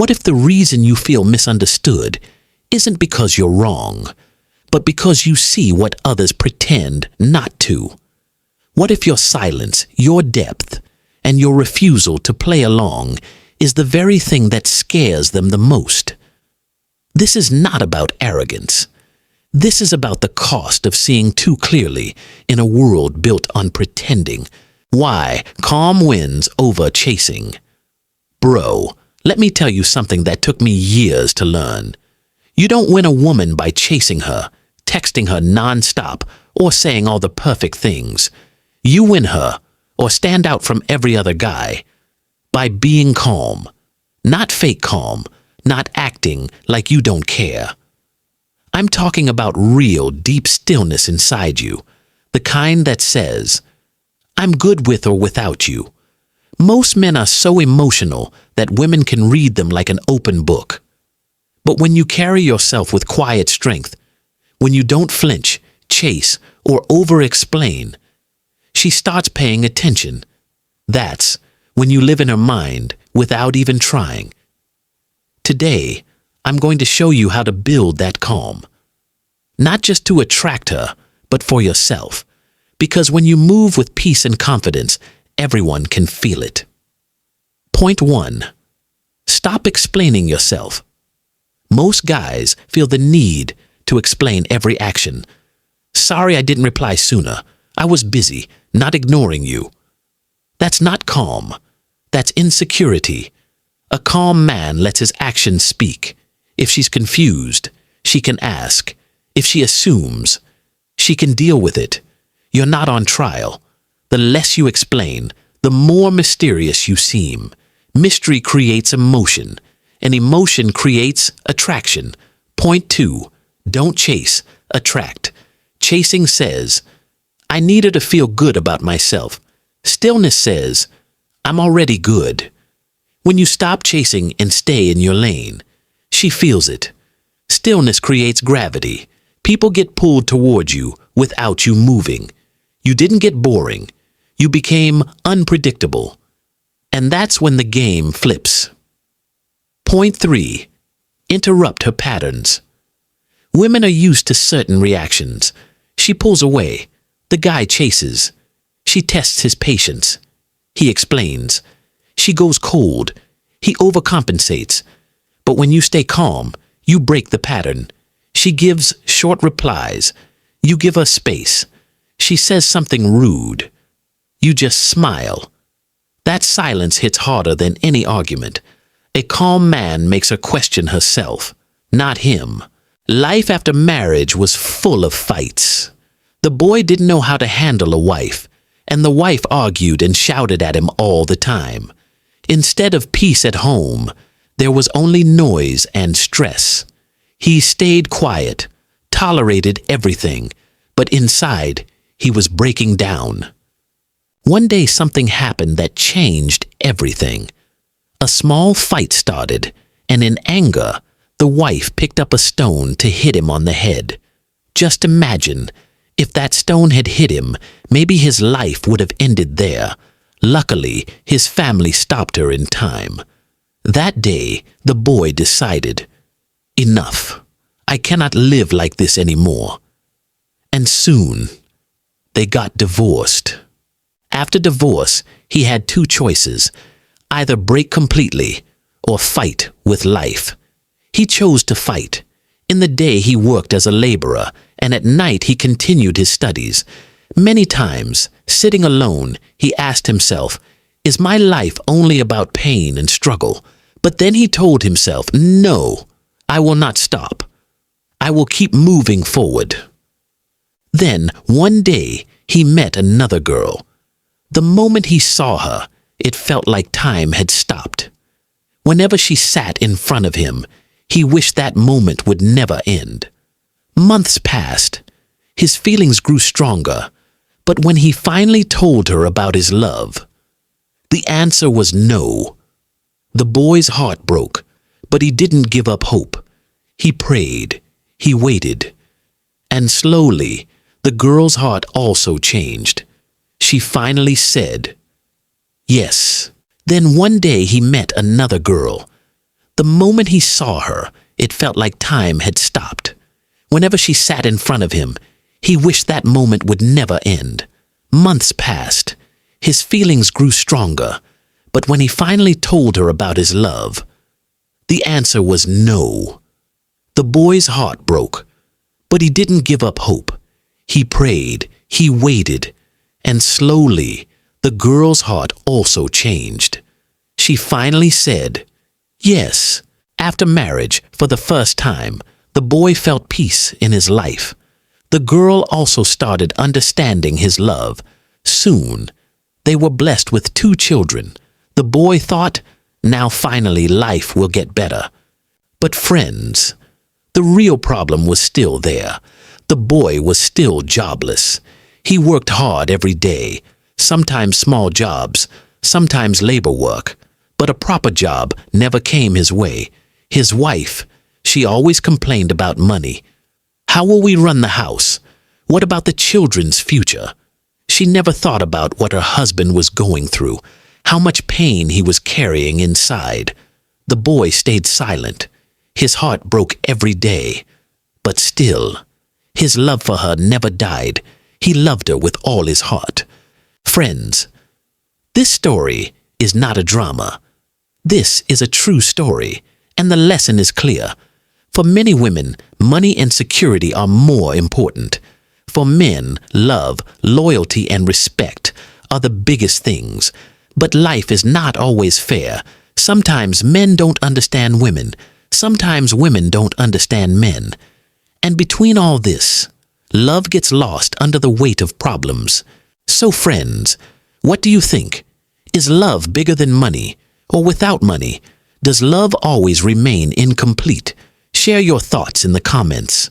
What if the reason you feel misunderstood isn't because you're wrong, but because you see what others pretend not to? What if your silence, your depth, and your refusal to play along is the very thing that scares them the most? This is not about arrogance. This is about the cost of seeing too clearly in a world built on pretending. Why calm wins over chasing. Bro, let me tell you something that took me years to learn. You don't win a woman by chasing her, texting her nonstop, or saying all the perfect things. You win her, or stand out from every other guy, by being calm. Not fake calm, not acting like you don't care. I'm talking about real, deep stillness inside you, the kind that says, I'm good with or without you. Most men are so emotional that women can read them like an open book. But when you carry yourself with quiet strength, when you don't flinch, chase, or over-explain, she starts paying attention. That's when you live in her mind without even trying. Today, I'm going to show you how to build that calm. Not just to attract her, but for yourself. Because when you move with peace and confidence, everyone can feel it. Point 1. Stop explaining yourself. Most guys feel the need to explain every action. Sorry I didn't reply sooner. I was busy, not ignoring you. That's not calm. That's insecurity. A calm man lets his actions speak. If she's confused, she can ask. If she assumes, she can deal with it. You're not on trial. The less you explain, the more mysterious you seem. Mystery creates emotion, and emotion creates attraction. Point 2. Don't chase, attract. Chasing says, I need her to feel good about myself. Stillness says, I'm already good. When you stop chasing and stay in your lane, she feels it. Stillness creates gravity. People get pulled toward you without you moving. You didn't get boring. You became unpredictable. And that's when the game flips. Point 3. Interrupt her patterns. Women are used to certain reactions. She pulls away. The guy chases. She tests his patience. He explains. She goes cold. He overcompensates. But when you stay calm, you break the pattern. She gives short replies. You give her space. She says something rude. You just smile. That silence hits harder than any argument. A calm man makes her question herself, not him. Life after marriage was full of fights. The boy didn't know how to handle a wife, and the wife argued and shouted at him all the time. Instead of peace at home, there was only noise and stress. He stayed quiet, tolerated everything, but inside, he was breaking down. One day something happened that changed everything. A small fight started, and in anger, the wife picked up a stone to hit him on the head. Just imagine, if that stone had hit him, maybe his life would have ended there. Luckily, his family stopped her in time. That day, the boy decided, enough. I cannot live like this anymore. And soon, they got divorced. After divorce, he had two choices, either break completely or fight with life. He chose to fight. In the day, he worked as a laborer, and at night he continued his studies. Many times, sitting alone, he asked himself, is my life only about pain and struggle? But then he told himself, no, I will not stop. I will keep moving forward. Then, one day, he met another girl. The moment he saw her, it felt like time had stopped. Whenever she sat in front of him, he wished that moment would never end. Months passed. His feelings grew stronger. But when he finally told her about his love, the answer was no. The boy's heart broke, but he didn't give up hope. He prayed. He waited. And slowly, the girl's heart also changed. She finally said, yes. Then one day he met another girl. The moment he saw her, it felt like time had stopped. Whenever she sat in front of him, he wished that moment would never end. Months passed. His feelings grew stronger, but when he finally told her about his love, the answer was no. The boy's heart broke, but he didn't give up hope. He prayed, he waited, and slowly the girl's heart also changed. She finally said yes. After marriage, for the first time, the boy felt peace in his life. The girl also started understanding his love. Soon, they were blessed with 2 children. The boy thought, now finally life will get better. But friends, the real problem was still there. The boy was still jobless. He worked hard every day, sometimes small jobs, sometimes labor work, but a proper job never came his way. His wife, she always complained about money. How will we run the house? What about the children's future? She never thought about what her husband was going through, how much pain he was carrying inside. The boy stayed silent. His heart broke every day. But still, his love for her never died. He loved her with all his heart. Friends, this story is not a drama. This is a true story, and the lesson is clear. For many women, money and security are more important. For men, love, loyalty, and respect are the biggest things. But life is not always fair. Sometimes men don't understand women. Sometimes women don't understand men. And between all this, love gets lost under the weight of problems. So friends, what do you think? Is love bigger than money? Or without money? Does love always remain incomplete? Share your thoughts in the comments.